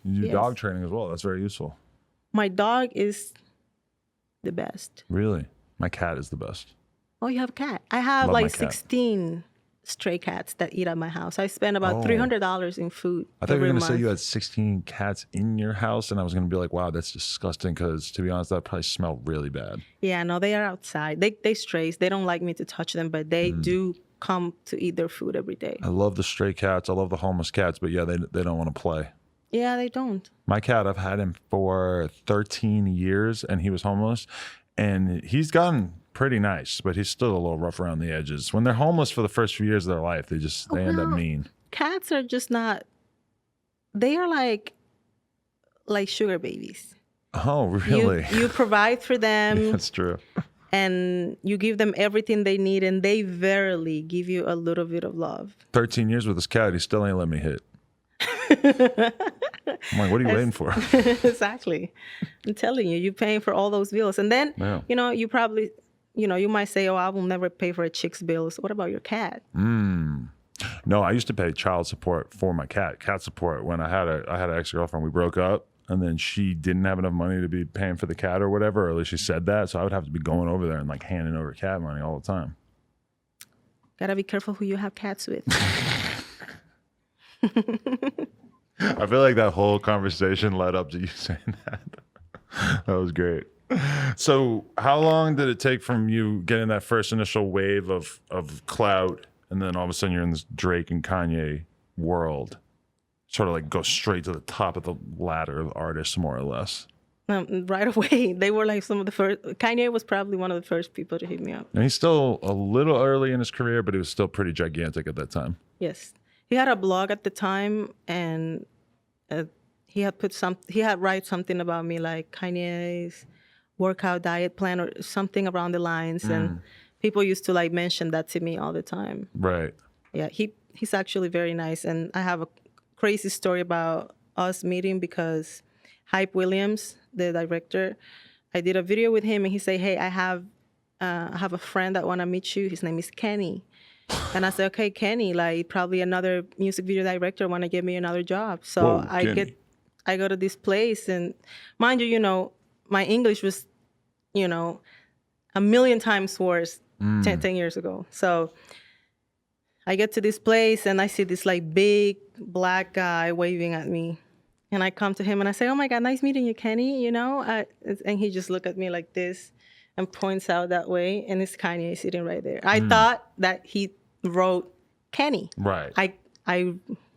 You do Yes. dog training as well. That's very useful. My dog is the best. Really? My cat is the best. Oh, you have a cat? I have Love my like cat. 16 stray cats that eat at my house. I spend about Oh. $300 in food I thought you were every going to say month. you had 16 cats in your house, and I was going to be like, wow, that's disgusting, because to be honest, that probably smelled really bad. Yeah, no, they are outside. They strays. They don't like me to touch them, but they do come to eat their food every day. I love the stray cats. I love the homeless cats, but yeah, they don't want to play. Yeah, they don't. My cat, I've had him for 13 years, and he was homeless, and he's gotten pretty nice, but he's still a little rough around the edges. When they're homeless for the first few years of their life, they end up Well, mean. Cats are just not. They are like sugar babies. Oh, really? You provide for them. That's true. And you give them everything they need, and they verily give you a little bit of love. 13 years with this cat, he still ain't let me hit. I'm like, what are you waiting for? Exactly. I'm telling you, you're paying for all those bills. And then, Yeah. you probably, you might say, oh, I will never pay for a chick's bills. What about your cat? No, I used to pay child support for my cat support, when I had an ex-girlfriend. We broke up, and then she didn't have enough money to be paying for the cat or whatever, or at least she said that. So I would have to be going over there and like handing over cat money all the time. Gotta be careful who you have cats with. I feel like that whole conversation led up to you saying that. That was great. So how long did it take from you getting that first initial wave of Clout, and then all of a sudden you're in this Drake and Kanye world, sort of like go straight to the top of the ladder of artists, more or less? Right away, they were like some of the first. Kanye was probably one of the first people to hit me up. And he's still a little early in his career, but he was still pretty gigantic at that time. Yes, he had a blog at the time, and he had write something about me, like Kanye's workout diet plan or something around the lines, and people used to like mention that to me all the time. Right. Yeah, he's actually very nice, and I have a crazy story about us meeting, because Hype Williams, the director, I did a video with him, and he said, "Hey, I have a friend that want to meet you. His name is Kenny." And I said, "Okay, Kenny, like probably another music video director want to give me another job." So Whoa, Kenny. I go to this place, and mind you, my English was, a million times worse 10 years ago. So I get to this place, and I see this like big black guy waving at me. And I come to him and I say, "Oh my God, nice meeting you, Kenny." And he just looked at me like this and points out that way. And it's Kanye sitting right there. I thought that he wrote Kenny. Right. I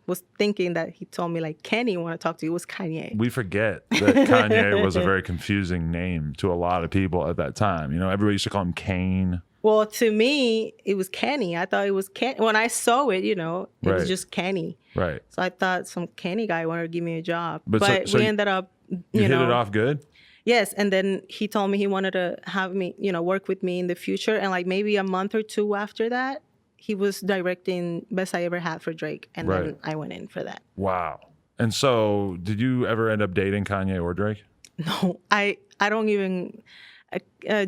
was thinking that he told me like, "Kenny, want to talk to you." It was Kanye. We forget that Kanye was a very confusing name to a lot of people at that time. Everybody used to call him Kane. Well, to me, it was Kenny. I thought it was Kenny. When I saw it, it Right. was just Kenny. Right. So I thought some Kenny guy wanted to give me a job. But But so we you- ended up, You hit it off good? Yes, and then he told me he wanted to have me, work with me in the future. And like maybe a month or two after that, he was directing Best I Ever Had for Drake. And then Right. I went in for that. Wow. And so did you ever end up dating Kanye or Drake? No, I don't even...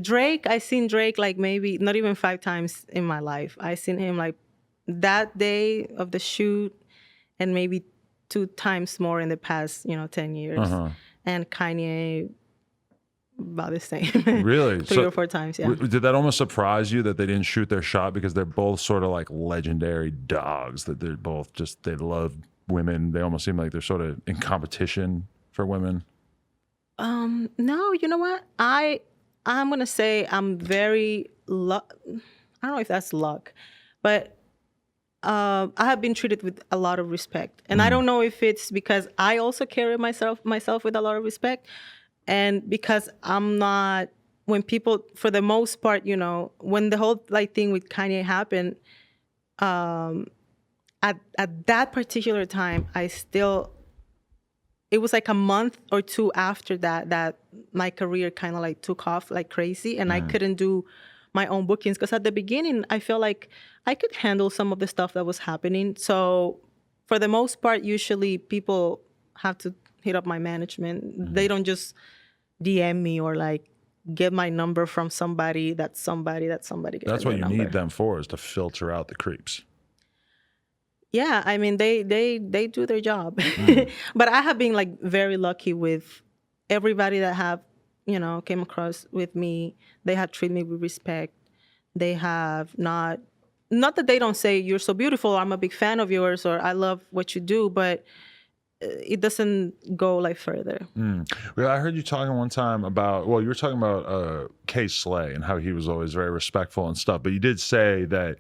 Drake, I seen Drake like maybe not even 5 times in my life. I seen him like that day of the shoot, and maybe 2 times more in the past, 10 years. Uh-huh. And Kanye, about the same. Really? 3 or 4 times, yeah. Did that almost surprise you that they didn't shoot their shot, because they're both sort of like legendary dogs, that they're both just, they love women. They almost seem like they're sort of in competition for women. No, you know what? I'm gonna say I'm very I don't know if that's luck, but I have been treated with a lot of respect, and I don't know if it's because I also carry myself with a lot of respect, and because I'm not, when people, for the most part, when the whole like thing with Kanye happened, at that particular time, it was like a month or 2 after that my career kind of like took off like crazy, and I couldn't do my own bookings, because at the beginning I felt like I could handle some of the stuff that was happening. So for the most part, usually people have to hit up my management. They don't just DM me or like get my number from somebody that somebody That's gets what their you number. need them for, is to filter out the creeps. Yeah, I mean they do their job. But I have been like very lucky with everybody that have, came across with me. They have treated me with respect. They have not that they don't say you're so beautiful, or I'm a big fan of yours, or I love what you do, but it doesn't go like further. Well, I heard you talking one time about, well, you were talking about Kay Slay and how he was always very respectful and stuff. But you did say that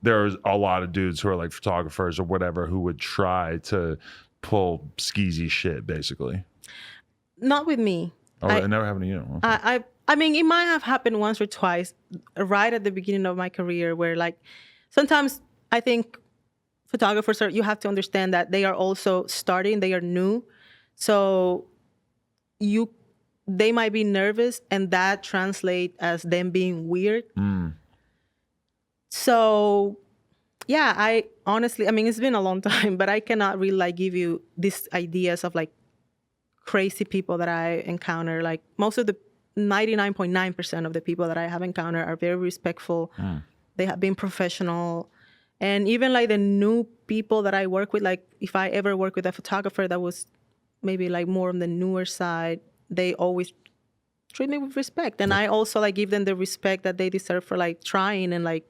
there's a lot of dudes who are like photographers or whatever who would try to pull skeezy shit, basically. Not with me. Oh, it never happened to you. Okay. I mean, it might have happened once or twice, right at the beginning of my career, where like sometimes I think photographers you have to understand that they are also starting, they are new. So they might be nervous, and that translate as them being weird. So yeah, I honestly, I mean, it's been a long time, but I cannot really like give you these ideas of like crazy people that I encounter. Like most of the 99.9% of the people that I have encountered are very respectful. They have been professional. And even like the new people that I work with, like if I ever work with a photographer that was maybe like more on the newer side, they always treat me with respect. And I also like give them the respect that they deserve for like trying and like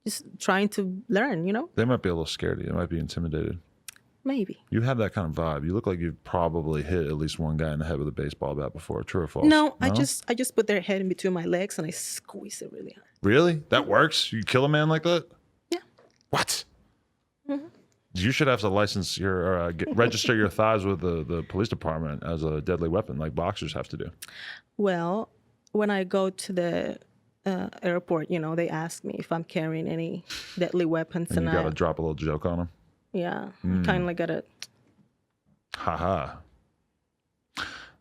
just trying to learn, They might be a little scared of you. They might be intimidated. Maybe. You have that kind of vibe. You look like you've probably hit at least one guy in the head with a baseball bat before. True or false? No, I just put their head in between my legs and I squeeze it really hard. Really? That works? You kill a man like that? Yeah. What? You should have to license your register your thighs with the police department as a deadly weapon, like boxers have to do. Well, when I go to the airport, they ask me if I'm carrying any deadly weapons, And you got to drop a little joke on them. Yeah, kind of like gotta. Haha.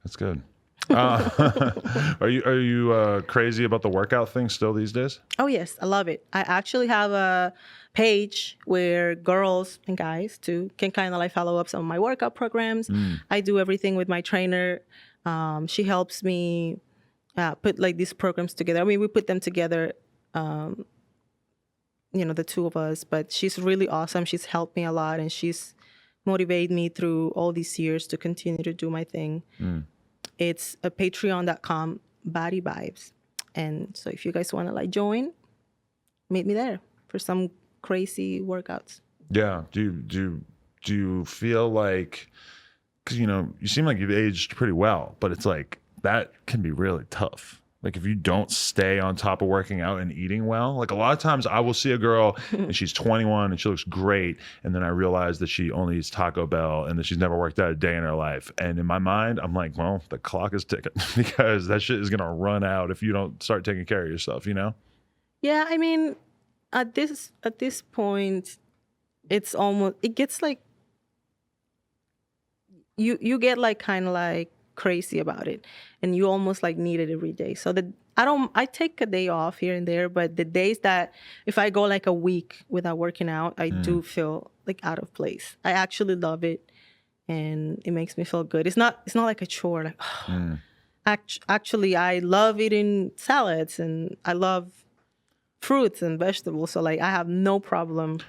That's good. Are you crazy about the workout thing still these days? Oh yes, I love it. I actually have a page where girls and guys too can kind of like follow up some of my workout programs. I do everything with my trainer. She helps me put like these programs together. I mean, we put them together. The two of us, but she's really awesome. She's helped me a lot, and she's motivated me through all these years to continue to do my thing. It's a patreon.com body vibes. And so if you guys want to like join, meet me there for some crazy workouts. Yeah. Do you feel like, because you seem like you've aged pretty well, but it's like that can be really tough. Like if you don't stay on top of working out and eating well, like a lot of times I will see a girl and she's 21 and she looks great. And then I realize that she only eats Taco Bell and that she's never worked out a day in her life. And in my mind, I'm like, well, the clock is ticking because that shit is going to run out if you don't start taking care of yourself, Yeah. I mean, at this point, it gets like, you get like kind of like crazy about it, and you almost like need it every day. So I take a day off here and there, but the days that if I go like a week without working out, I do feel like out of place. I actually love it, and it makes me feel good. It's not like a chore. Like actually, I love eating salads and I love fruits and vegetables. So like I have no problem.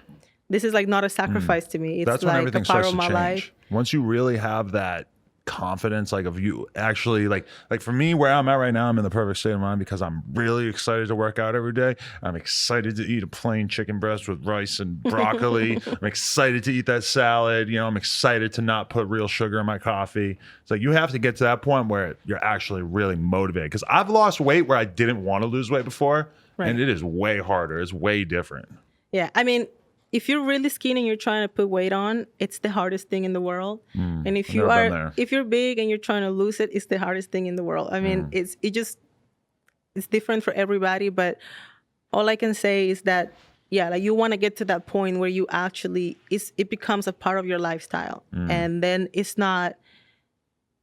This is like not a sacrifice to me. It's That's when like everything a part starts of to my change. life. Once you really have that confidence, like of you actually like for me where I'm at right now, I'm in the perfect state of mind because I'm really excited to work out every day. I'm excited to eat a plain chicken breast with rice and broccoli. I'm excited to eat that salad. I'm excited to not put real sugar in my coffee. It's like you have to get to that point where you're actually really motivated, because I've lost weight where I didn't want to lose weight before. Right. And it is way harder. It's way different. Yeah, I mean, if you're really skinny and you're trying to put weight on, it's the hardest thing in the world. And if you're big and you're trying to lose it, it's the hardest thing in the world. I mean, it's different for everybody, but all I can say is that, yeah, like you want to get to that point where you actually, it becomes a part of your lifestyle. And then it's not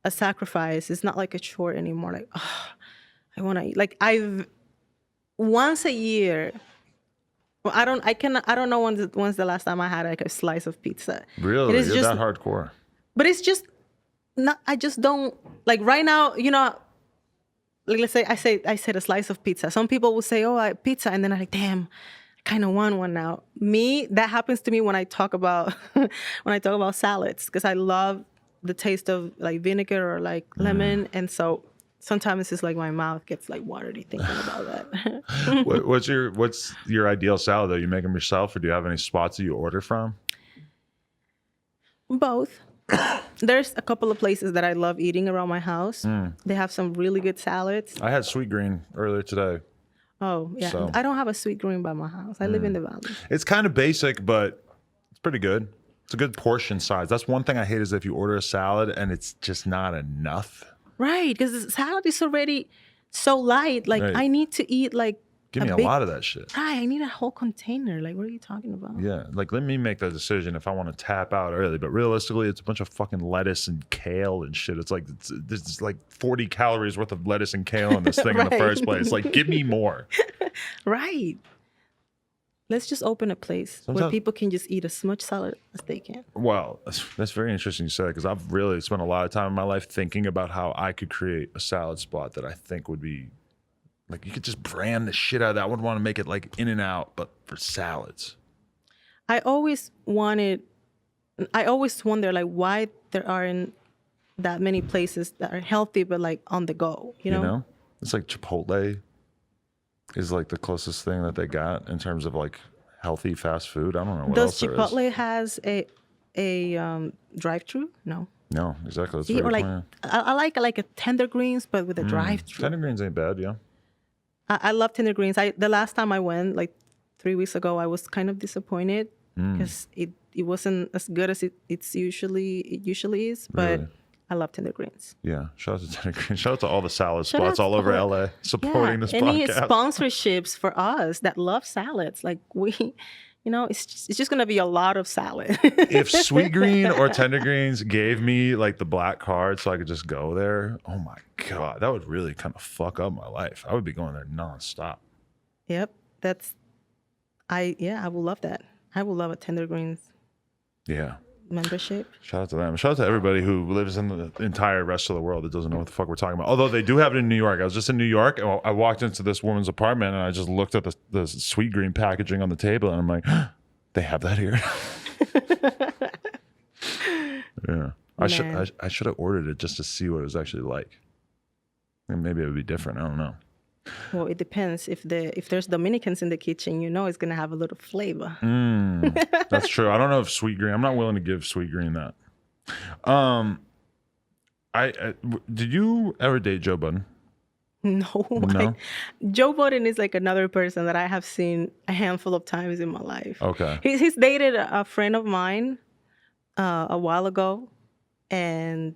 a sacrifice. It's not like a chore anymore. Like, oh, I want to eat. Like once a year, well, I don't know when's the last time I had like a slice of pizza. Really? You're that hardcore. But it's just not, I just don't, like right now, like let's say I said a slice of pizza. Some people will say, oh, pizza. And then I'm like, damn, kind of want one now. That happens to me when I talk about salads, because I love the taste of like vinegar or like lemon, and so sometimes it's like my mouth gets like watery thinking about that. What's your ideal salad though? You make them yourself, or do you have any spots that you order from? Both. There's a couple of places that I love eating around my house. They have some really good salads. I had sweet green earlier today. Oh, yeah. So. I don't have a sweet green by my house. I live in the valley. It's kind of basic, but it's pretty good. It's a good portion size. That's one thing I hate, is if you order a salad and it's just not enough. Right, because the salad is already so light. Like, right. I need to eat like Give me a lot of that shit. Right, I need a whole container. Like, what are you talking about? Yeah, like let me make that decision if I want to tap out early. But realistically, it's a bunch of fucking lettuce and kale and shit. It's like there's like 40 calories worth of lettuce and kale in this thing in the first place. Like, give me more. Right. Let's just open a place where people can just eat as much salad as they can. Well, that's very interesting you said, because I've really spent a lot of time in my life thinking about how I could create a salad spot that I think would be like, you could just brand the shit out of that. I would want to make it like In and Out, but for salads. I always wonder like why there aren't that many places that are healthy but like on the go, you know? It's like Chipotle is like the closest thing that they got in terms of like healthy fast food. I don't know what else there is. Does Chipotle has a drive-through? No. No, exactly. That's See, or like I like a tender greens, but with a drive-through. Tender greens ain't bad, yeah. I love tender greens. The last time I went, like 3 weeks ago, I was kind of disappointed because it wasn't as good as it usually is. But really? I love tender greens. Yeah, shout out to tender greens. Shout out to all the salad spots all over LA supporting this podcast. Any sponsorships for us that love salads? Like it's just gonna be a lot of salad. If Sweet Green or Tender Greens gave me like the black card so I could just go there, oh my God, that would really kind of fuck up my life. I would be going there nonstop. Yep, I will love that. I will love a Tender Greens. Yeah. Membership. Shout out to them. Shout out to everybody who lives in the entire rest of the world that doesn't know what the fuck we're talking about. Although they do have it in New York. I was just in New York and I walked into this woman's apartment and I just looked at the Sweet Green packaging on the table and I'm like, they have that here. Yeah. I should have ordered it just to see what it was actually like. And maybe it would be different. I don't know. Well, it depends. If there's Dominicans in the kitchen, it's going to have a little flavor. That's true. I don't know if Sweet Green. I'm not willing to give Sweet Green that. Did you ever date Joe Budden? No. Like, Joe Budden is like another person that I have seen a handful of times in my life. Okay. He's dated a friend of mine a while ago, and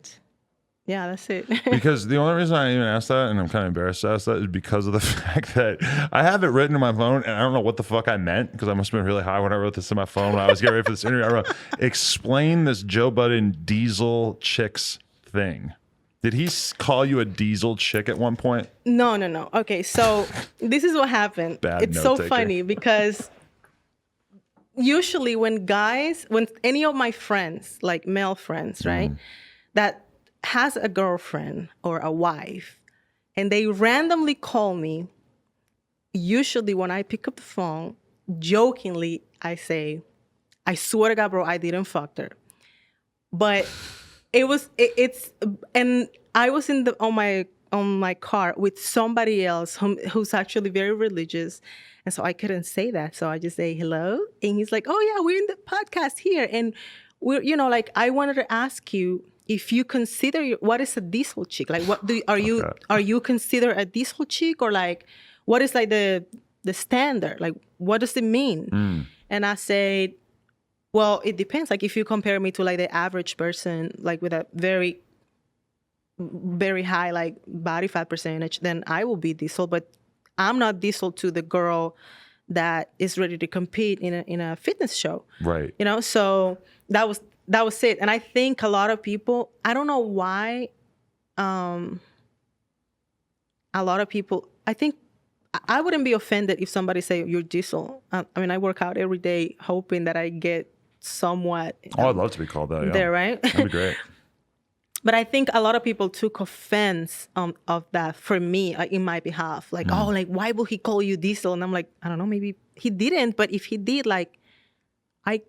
yeah, that's it. Because the only reason I even asked that, and I'm kind of embarrassed to ask that, is because of the fact that I have it written in my phone, and I don't know what the fuck I meant, because I must have been really high when I wrote this in my phone when I was getting ready for this interview. I wrote, explain this Joe Budden diesel chicks thing. Did he call you a diesel chick at one point? No. Okay, so this is what happened. It's so funny because usually when any of my friends, like male friends, right, that has a girlfriend or a wife, and they randomly call me, usually when I pick up the phone, jokingly, I say, I swear to God, bro, I didn't fuck her. But and I was on my car with somebody else who's actually very religious. And so I couldn't say that. So I just say, hello. And he's like, oh yeah, we're in the podcast here. And we're, like, I wanted to ask you if you consider what is a diesel chick? Like, are you consider a diesel chick, or like, what is like the standard? Like, what does it mean? And I said, well, it depends. Like, if you compare me to like the average person, like with a very, very high like body fat percentage, then I will be diesel. But I'm not diesel to the girl that is ready to compete in a fitness show. Right. So that was it. And I think a lot of people, I don't know why, a lot of people, I think I wouldn't be offended if somebody say you're diesel. I mean, I work out every day hoping that I get somewhat. I'd love to be called that. Yeah. There, right? That'd be great. But I think a lot of people took offense of that for me, in my behalf. Like, oh, like, why will he call you diesel? And I'm like, I don't know, maybe he didn't, but if he did, like, I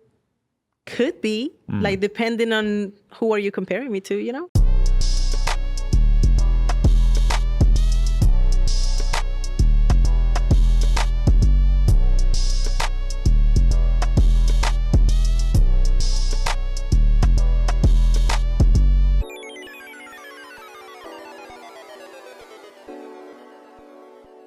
could be, like, depending on who are you comparing me to, you know?